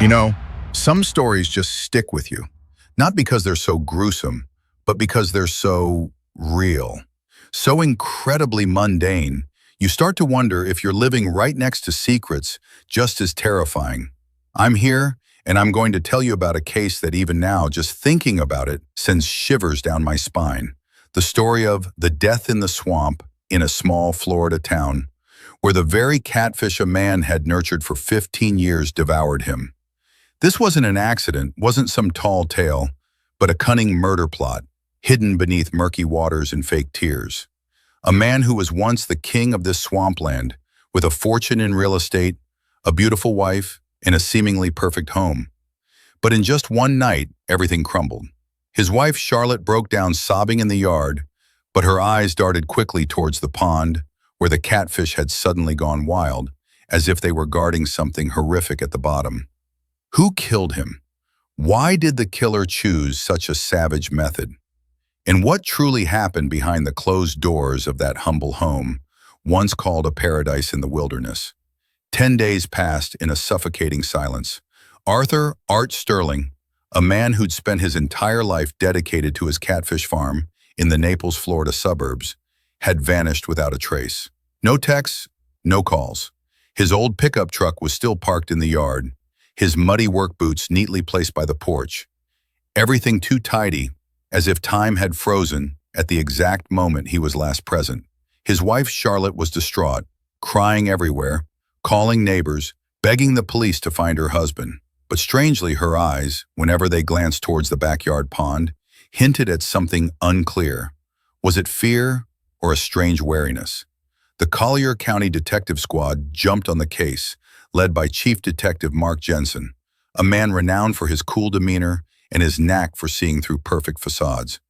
You know, some stories just stick with you, not because they're so gruesome, but because they're so real, so incredibly mundane. You start to wonder if you're living right next to secrets just as terrifying. I'm here, and I'm going to tell you about a case that even now, just thinking about it, sends shivers down my spine. The story of the death in the swamp in a small Florida town, where the very catfish a man had nurtured for 15 years devoured him. This wasn't an accident, wasn't some tall tale, but a cunning murder plot, hidden beneath murky waters and fake tears. A man who was once the king of this swampland, with a fortune in real estate, a beautiful wife, and a seemingly perfect home. But in just one night, everything crumbled. His wife Charlotte broke down sobbing in the yard, but her eyes darted quickly towards the pond, where the catfish had suddenly gone wild, as if they were guarding something horrific at the bottom. Who killed him? Why did the killer choose such a savage method? And what truly happened behind the closed doors of that humble home, once called a paradise in the wilderness? 10 days passed in a suffocating silence. Art Sterling, a man who'd spent his entire life dedicated to his catfish farm in the Naples, Florida suburbs, had vanished without a trace. No texts, no calls. His old pickup truck was still parked in the yard, his muddy work boots neatly placed by the porch. Everything too tidy, as if time had frozen at the exact moment he was last present. His wife Charlotte was distraught, crying everywhere, calling neighbors, begging the police to find her husband. But strangely, her eyes, whenever they glanced towards the backyard pond, hinted at something unclear. Was it fear or a strange wariness? The Collier County Detective Squad jumped on the case, led by Chief Detective Mark Jensen, a man renowned for his cool demeanor and his knack for seeing through perfect facades.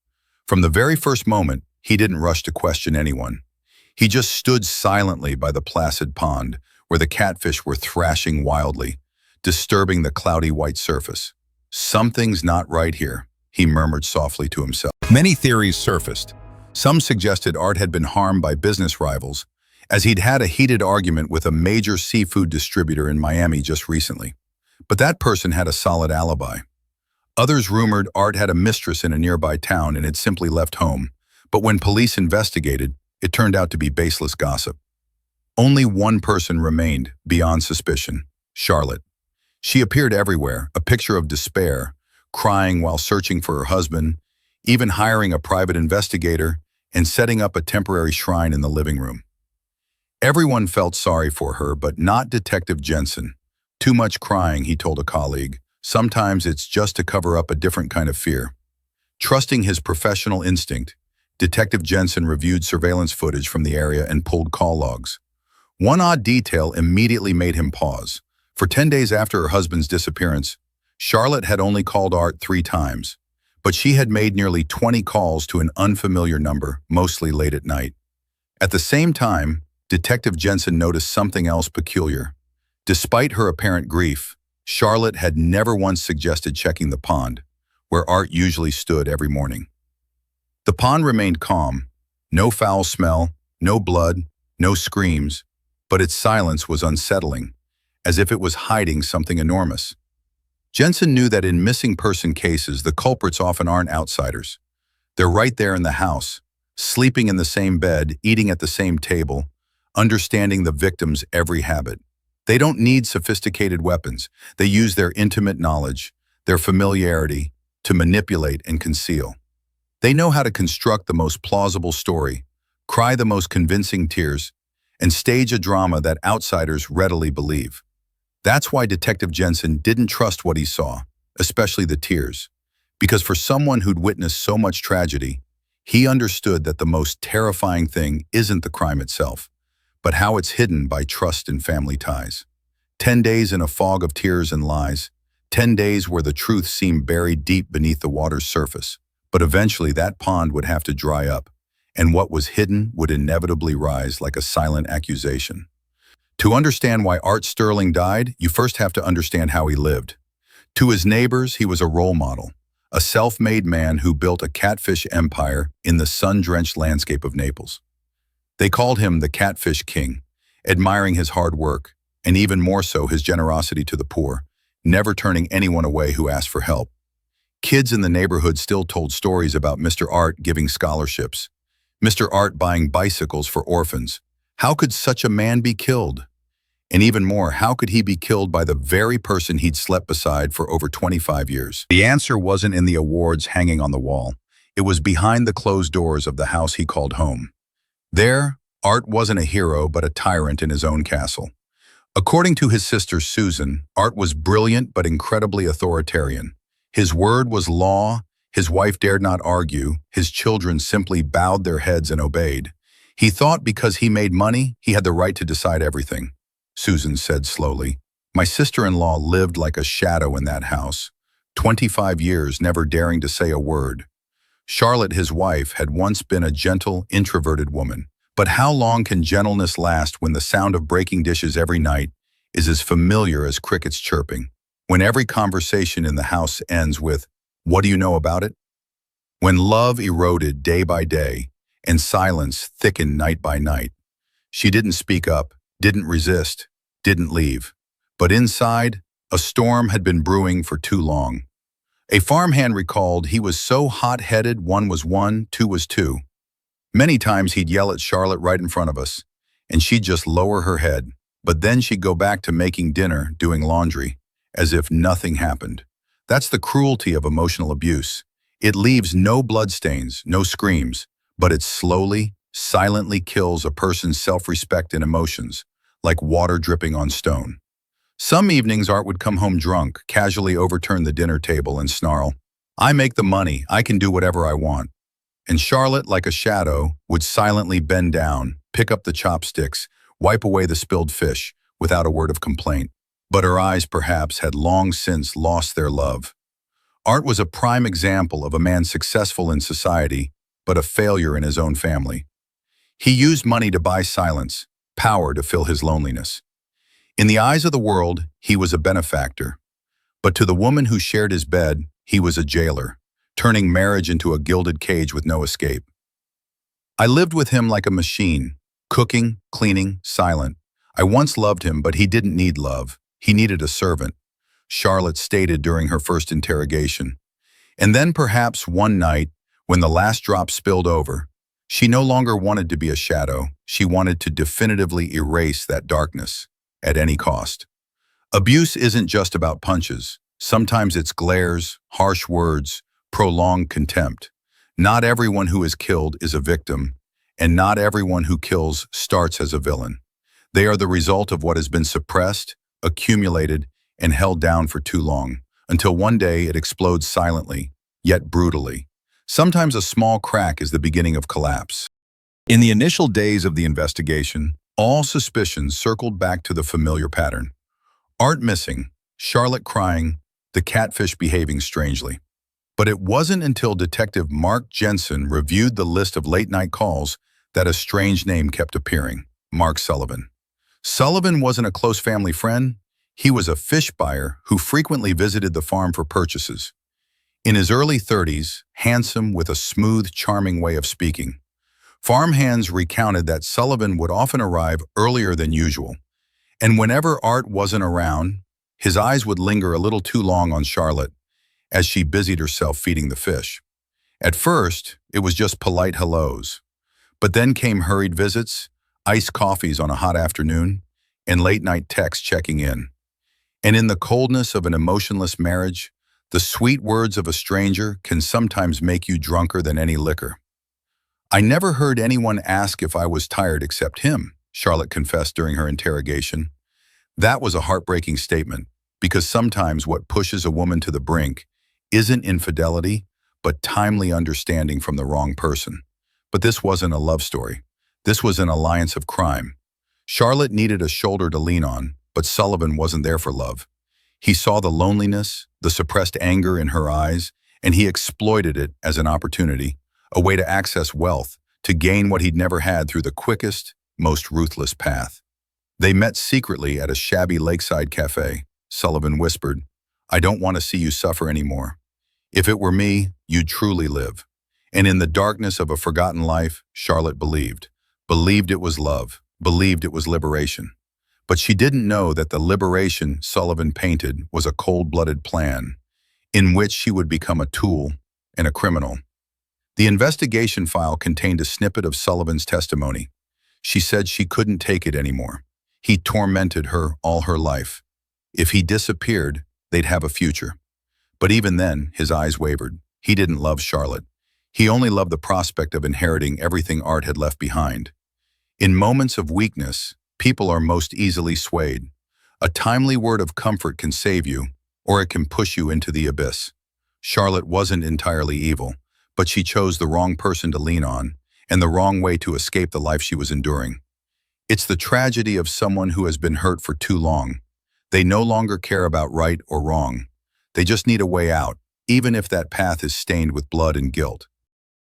From the very first moment, he didn't rush to question anyone. He just stood silently by the placid pond, where the catfish were thrashing wildly, disturbing the cloudy white surface. "Something's not right here," he murmured softly to himself. Many theories surfaced. Some suggested Art had been harmed by business rivals, as he'd had a heated argument with a major seafood distributor in Miami just recently. But that person had a solid alibi. Others rumored Art had a mistress in a nearby town and had simply left home, but when police investigated, it turned out to be baseless gossip. Only one person remained beyond suspicion: Charlotte. She appeared everywhere, a picture of despair, crying while searching for her husband, even hiring a private investigator and setting up a temporary shrine in the living room. Everyone felt sorry for her, but not Detective Jensen. "Too much crying," he told a colleague. "Sometimes it's just to cover up a different kind of fear." Trusting his professional instinct, Detective Jensen reviewed surveillance footage from the area and pulled call logs. One odd detail immediately made him pause. For 10 days after her husband's disappearance, Charlotte had only called Art 3 times, but she had made nearly 20 calls to an unfamiliar number, mostly late at night. At the same time, Detective Jensen noticed something else peculiar. Despite her apparent grief, Charlotte had never once suggested checking the pond, where Art usually stood every morning. The pond remained calm, no foul smell, no blood, no screams, but its silence was unsettling, as if it was hiding something enormous. Jensen knew that in missing person cases, the culprits often aren't outsiders. They're right there in the house, sleeping in the same bed, eating at the same table, understanding the victim's every habit. They don't need sophisticated weapons. They use their intimate knowledge, their familiarity, to manipulate and conceal. They know how to construct the most plausible story, cry the most convincing tears, and stage a drama that outsiders readily believe. That's why Detective Jensen didn't trust what he saw, especially the tears, because for someone who'd witnessed so much tragedy, he understood that the most terrifying thing isn't the crime itself, but how it's hidden by trust and family ties. 10 days in a fog of tears and lies, 10 days where the truth seemed buried deep beneath the water's surface. But eventually that pond would have to dry up, and what was hidden would inevitably rise like a silent accusation. To understand why Art Sterling died, you first have to understand how he lived. To his neighbors, he was a role model, a self-made man who built a catfish empire in the sun-drenched landscape of Naples. They called him the Catfish King, admiring his hard work, and even more so his generosity to the poor, never turning anyone away who asked for help. Kids in the neighborhood still told stories about Mr. Art giving scholarships, Mr. Art buying bicycles for orphans. How could such a man be killed? And even more, how could he be killed by the very person he'd slept beside for over 25 years? The answer wasn't in the awards hanging on the wall. It was behind the closed doors of the house he called home. There, Art wasn't a hero but a tyrant in his own castle. According to his sister Susan, Art was brilliant but incredibly authoritarian. His word was law, his wife dared not argue, his children simply bowed their heads and obeyed. He thought because he made money, he had the right to decide everything. Susan said slowly, "My sister-in-law lived like a shadow in that house, 25 years never daring to say a word." Charlotte, his wife, had once been a gentle, introverted woman. But how long can gentleness last when the sound of breaking dishes every night is as familiar as crickets chirping? When every conversation in the house ends with, "What do you know about it?" When love eroded day by day and silence thickened night by night. She didn't speak up, didn't resist, didn't leave. But inside, a storm had been brewing for too long. A farmhand recalled he was so hot-headed 1 was 1, 2 was 2. Many times he'd yell at Charlotte right in front of us, and she'd just lower her head. But then she'd go back to making dinner, doing laundry, as if nothing happened. That's the cruelty of emotional abuse. It leaves no bloodstains, no screams, but it slowly, silently kills a person's self-respect and emotions, like water dripping on stone. Some evenings Art would come home drunk, casually overturn the dinner table and snarl, "I make the money, I can do whatever I want." And Charlotte, like a shadow, would silently bend down, pick up the chopsticks, wipe away the spilled fish, without a word of complaint. But her eyes, perhaps, had long since lost their love. Art was a prime example of a man successful in society, but a failure in his own family. He used money to buy silence, power to fill his loneliness. In the eyes of the world, he was a benefactor. But to the woman who shared his bed, he was a jailer, turning marriage into a gilded cage with no escape. I lived with him like a machine, cooking, cleaning, silent. I once loved him, but he didn't need love. He needed a servant, Charlotte stated during her first interrogation. And then perhaps one night, when the last drop spilled over, she no longer wanted to be a shadow. She wanted to definitively erase that darkness, at any cost. Abuse isn't just about punches. Sometimes it's glares, harsh words, prolonged contempt. Not everyone who is killed is a victim, and not everyone who kills starts as a villain. They are the result of what has been suppressed, accumulated, and held down for too long, until one day it explodes silently, yet brutally. Sometimes a small crack is the beginning of collapse. In the initial days of the investigation, all suspicions circled back to the familiar pattern. Art missing, Charlotte crying, the catfish behaving strangely. But it wasn't until Detective Mark Jensen reviewed the list of late-night calls that a strange name kept appearing: Mark Sullivan. Sullivan wasn't a close family friend. He was a fish buyer who frequently visited the farm for purchases. In his early 30s, handsome with a smooth, charming way of speaking. Farmhands recounted that Sullivan would often arrive earlier than usual, and whenever Art wasn't around, his eyes would linger a little too long on Charlotte as she busied herself feeding the fish. At first, it was just polite hellos, but then came hurried visits, iced coffees on a hot afternoon, and late-night texts checking in. And in the coldness of an emotionless marriage, the sweet words of a stranger can sometimes make you drunker than any liquor. "I never heard anyone ask if I was tired except him," Charlotte confessed during her interrogation. That was a heartbreaking statement, because sometimes what pushes a woman to the brink isn't infidelity, but timely understanding from the wrong person. But this wasn't a love story. This was an alliance of crime. Charlotte needed a shoulder to lean on, but Sullivan wasn't there for love. He saw the loneliness, the suppressed anger in her eyes, and he exploited it as an opportunity, a way to access wealth, to gain what he'd never had through the quickest, most ruthless path. They met secretly at a shabby lakeside cafe. Sullivan whispered, "I don't want to see you suffer anymore. If it were me, you'd truly live." And in the darkness of a forgotten life, Charlotte believed it was love, believed it was liberation. But she didn't know that the liberation Sullivan painted was a cold-blooded plan in which she would become a tool and a criminal. The investigation file contained a snippet of Sullivan's testimony. She said she couldn't take it anymore. He tormented her all her life. If he disappeared, they'd have a future. But even then, his eyes wavered. He didn't love Charlotte. He only loved the prospect of inheriting everything Art had left behind. In moments of weakness, people are most easily swayed. A timely word of comfort can save you, or it can push you into the abyss. Charlotte wasn't entirely evil, but she chose the wrong person to lean on, and the wrong way to escape the life she was enduring. It's the tragedy of someone who has been hurt for too long. They no longer care about right or wrong. They just need a way out, even if that path is stained with blood and guilt.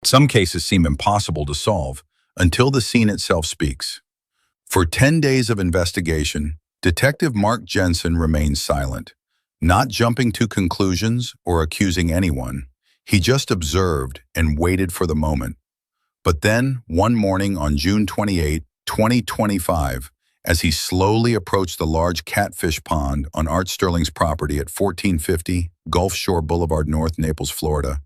Some cases seem impossible to solve until the scene itself speaks. For 10 days of investigation, Detective Mark Jensen remained silent, not jumping to conclusions or accusing anyone. He just observed and waited for the moment. But then, one morning on June 28, 2025, as he slowly approached the large catfish pond on Art Sterling's property at 1450 Gulf Shore Boulevard North, Naples, Florida,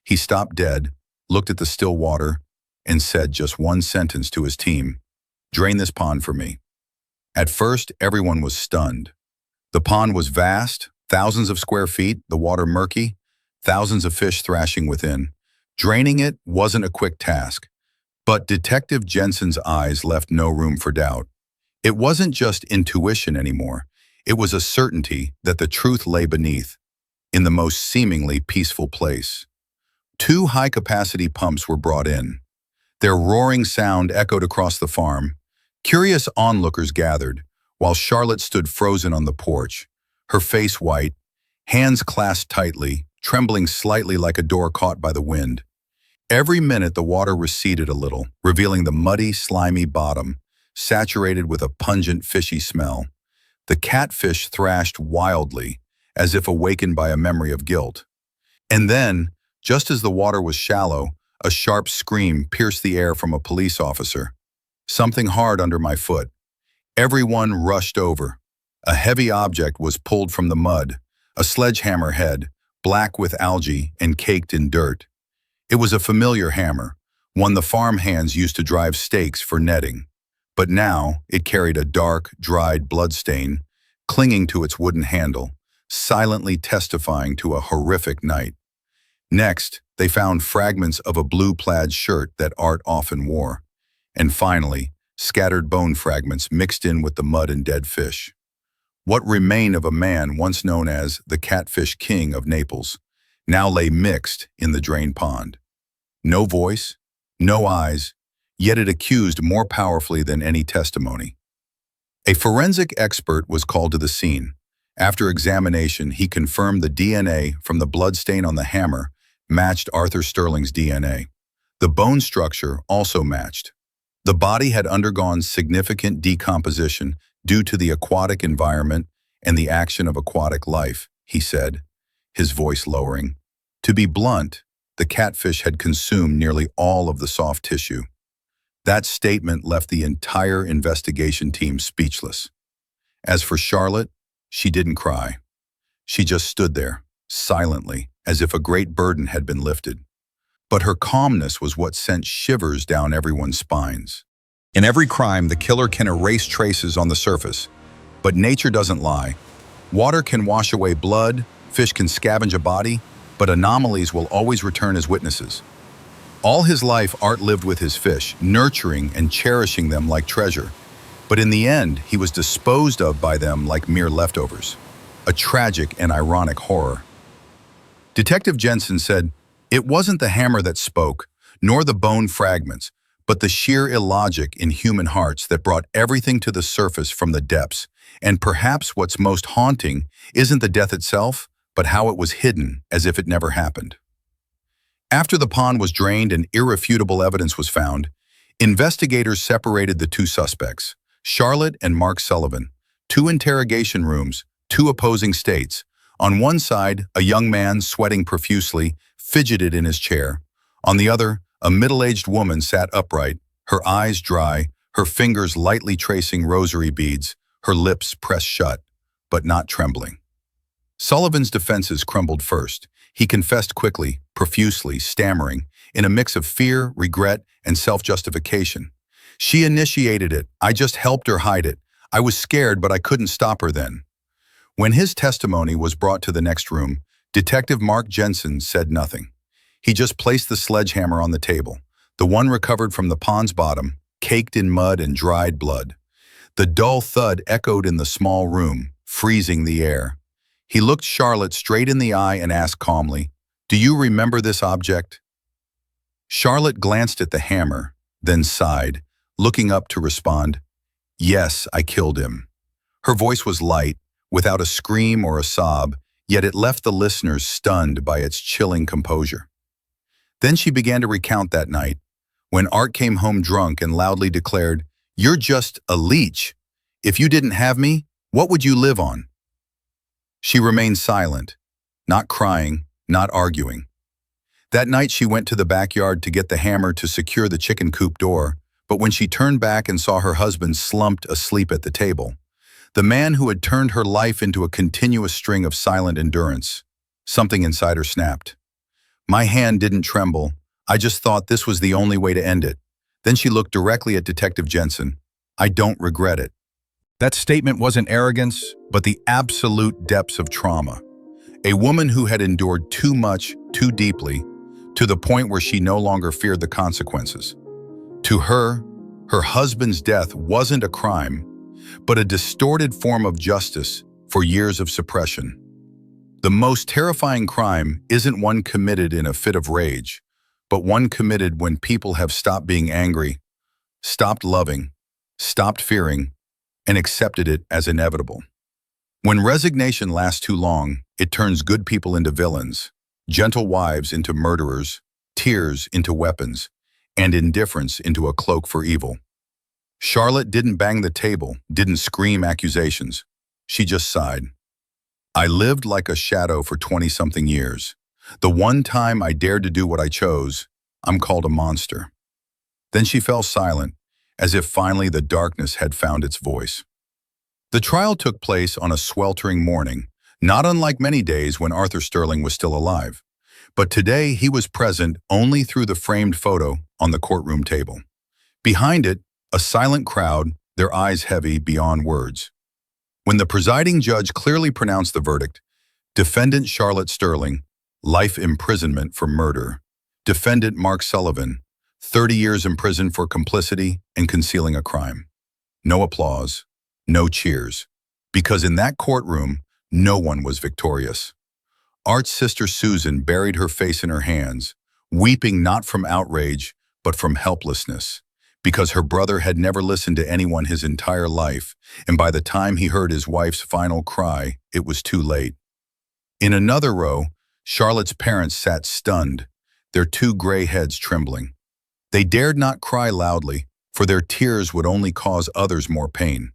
he stopped dead, looked at the still water, and said just one sentence to his team: "Drain this pond for me." At first, everyone was stunned. The pond was vast, thousands of square feet, the water murky, thousands of fish thrashing within. Draining it wasn't a quick task, but Detective Jensen's eyes left no room for doubt. It wasn't just intuition anymore. It was a certainty that the truth lay beneath, in the most seemingly peaceful place. 2 high-capacity pumps were brought in. Their roaring sound echoed across the farm. Curious onlookers gathered, while Charlotte stood frozen on the porch, her face white, hands clasped tightly, trembling slightly like a door caught by the wind. Every minute the water receded a little, revealing the muddy, slimy bottom, saturated with a pungent, fishy smell. The catfish thrashed wildly, as if awakened by a memory of guilt. And then, just as the water was shallow, a sharp scream pierced the air from a police officer. Something hard under my foot. Everyone rushed over. A heavy object was pulled from the mud, a sledgehammer head, black with algae and caked in dirt. It was a familiar hammer, one the farm hands used to drive stakes for netting. But now it carried a dark, dried bloodstain, clinging to its wooden handle, silently testifying to a horrific night. Next, they found fragments of a blue plaid shirt that Art often wore. And finally, scattered bone fragments mixed in with the mud and dead fish. What remained of a man once known as the Catfish King of Naples now lay mixed in the drained pond. No voice, no eyes, yet it accused more powerfully than any testimony. A forensic expert was called to the scene. After examination, he confirmed the DNA from the bloodstain on the hammer matched Arthur Sterling's DNA. The bone structure also matched. The body had undergone significant decomposition due to the aquatic environment and the action of aquatic life, he said, his voice lowering. To be blunt, the catfish had consumed nearly all of the soft tissue. That statement left the entire investigation team speechless. As for Charlotte, she didn't cry. She just stood there, silently, as if a great burden had been lifted. But her calmness was what sent shivers down everyone's spines. In every crime, the killer can erase traces on the surface. But nature doesn't lie. Water can wash away blood, fish can scavenge a body, but anomalies will always return as witnesses. All his life, Art lived with his fish, nurturing and cherishing them like treasure. But in the end, he was disposed of by them like mere leftovers. A tragic and ironic horror. Detective Jensen said, "It wasn't the hammer that spoke, nor the bone fragments, but the sheer illogic in human hearts that brought everything to the surface from the depths. And perhaps what's most haunting isn't the death itself, but how it was hidden as if it never happened." After the pond was drained and irrefutable evidence was found, investigators separated the 2 suspects, Charlotte and Mark Sullivan. 2 interrogation rooms, 2 opposing states. On one side, a young man, sweating profusely, fidgeted in his chair. On the other, a middle-aged woman sat upright, her eyes dry, her fingers lightly tracing rosary beads, her lips pressed shut, but not trembling. Sullivan's defenses crumbled first. He confessed quickly, profusely, stammering, in a mix of fear, regret, and self-justification. She initiated it. I just helped her hide it. I was scared, but I couldn't stop her then. When his testimony was brought to the next room, Detective Mark Jensen said nothing. He just placed the sledgehammer on the table, the one recovered from the pond's bottom, caked in mud and dried blood. The dull thud echoed in the small room, freezing the air. He looked Charlotte straight in the eye and asked calmly, "Do you remember this object?" Charlotte glanced at the hammer, then sighed, looking up to respond, "Yes, I killed him." Her voice was light, without a scream or a sob, yet it left the listeners stunned by its chilling composure. Then she began to recount that night, when Art came home drunk and loudly declared, "You're just a leech. If you didn't have me, what would you live on?" She remained silent, not crying, not arguing. That night she went to the backyard to get the hammer to secure the chicken coop door, but when she turned back and saw her husband slumped asleep at the table, the man who had turned her life into a continuous string of silent endurance, something inside her snapped. My hand didn't tremble. I just thought this was the only way to end it. Then she looked directly at Detective Jensen. "I don't regret it." That statement wasn't arrogance, but the absolute depths of trauma. A woman who had endured too much, too deeply, to the point where she no longer feared the consequences. To her, her husband's death wasn't a crime, but a distorted form of justice for years of suppression. The most terrifying crime isn't one committed in a fit of rage, but one committed when people have stopped being angry, stopped loving, stopped fearing, and accepted it as inevitable. When resignation lasts too long, it turns good people into villains, gentle wives into murderers, tears into weapons, and indifference into a cloak for evil. Charlotte didn't bang the table, didn't scream accusations. She just sighed. "I lived like a shadow for 20-something years. The one time I dared to do what I chose, I'm called a monster." Then she fell silent, as if finally the darkness had found its voice. The trial took place on a sweltering morning, not unlike many days when Arthur Sterling was still alive. But today he was present only through the framed photo on the courtroom table. Behind it, a silent crowd, their eyes heavy beyond words. When the presiding judge clearly pronounced the verdict, defendant Charlotte Sterling, life imprisonment for murder. Defendant Mark Sullivan, 30 years in prison for complicity and concealing a crime. No applause, no cheers, because in that courtroom, no one was victorious. Art's sister Susan buried her face in her hands, weeping not from outrage, but from helplessness, because her brother had never listened to anyone his entire life, and by the time he heard his wife's final cry, it was too late. In another row, Charlotte's parents sat stunned, their two gray heads trembling. They dared not cry loudly, for their tears would only cause others more pain.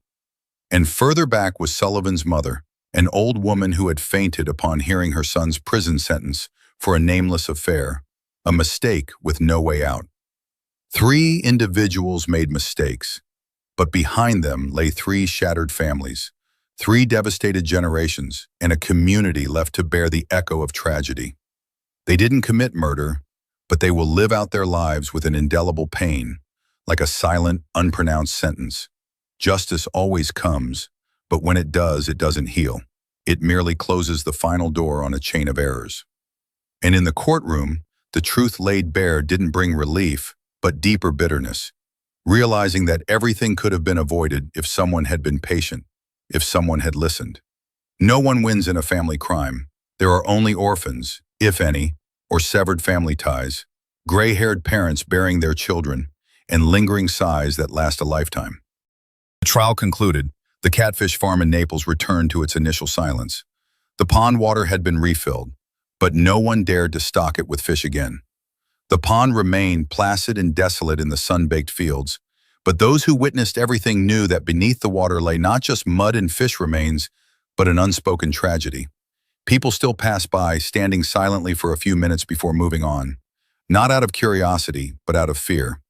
And further back was Sullivan's mother, an old woman who had fainted upon hearing her son's prison sentence for a nameless affair, a mistake with no way out. 3 individuals made mistakes, but behind them lay 3 shattered families, 3 devastated generations, and a community left to bear the echo of tragedy. They didn't commit murder, but they will live out their lives with an indelible pain, like a silent, unpronounced sentence. Justice always comes, but when it doesn't heal. It merely closes the final door on a chain of errors. And in the courtroom, the truth laid bare didn't bring relief, but deeper bitterness, realizing that everything could have been avoided if someone had been patient, if someone had listened. No one wins in a family crime. There are only orphans, if any, or severed family ties, gray-haired parents burying their children, and lingering sighs that last a lifetime. The trial concluded. The catfish farm in Naples returned to its initial silence. The pond water had been refilled, but no one dared to stock it with fish again. The pond remained placid and desolate in the sun-baked fields, but those who witnessed everything knew that beneath the water lay not just mud and fish remains, but an unspoken tragedy. People still passed by, standing silently for a few minutes before moving on, not out of curiosity, but out of fear,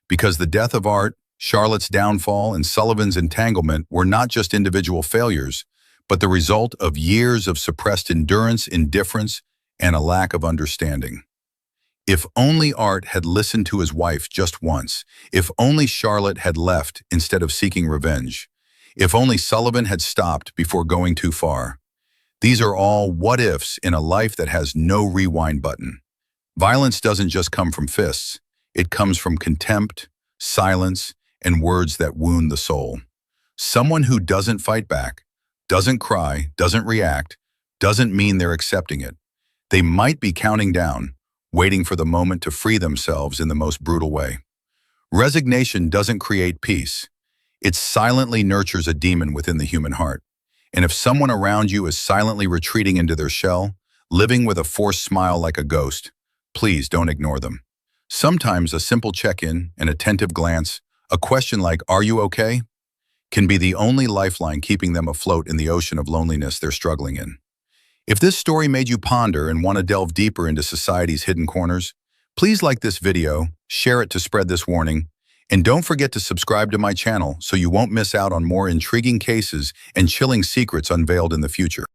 because the death of Art Charlotte's downfall and Sullivan's entanglement were not just individual failures, but the result of years of suppressed endurance, indifference, and a lack of understanding. If only Art had listened to his wife just once, if only Charlotte had left instead of seeking revenge, if only Sullivan had stopped before going too far. These are all what-ifs in a life that has no rewind button. Violence doesn't just come from fists. It comes from contempt, silence, and words that wound the soul. Someone who doesn't fight back, doesn't cry, doesn't react, doesn't mean they're accepting it. They might be counting down, waiting for the moment to free themselves in the most brutal way. Resignation doesn't create peace. It silently nurtures a demon within the human heart. And if someone around you is silently retreating into their shell, living with a forced smile like a ghost, please don't ignore them. Sometimes a simple check-in, an attentive glance, a question like, "Are you okay?" can be the only lifeline keeping them afloat in the ocean of loneliness they're struggling in. If this story made you ponder and want to delve deeper into society's hidden corners, please like this video, share it to spread this warning, and don't forget to subscribe to my channel so you won't miss out on more intriguing cases and chilling secrets unveiled in the future.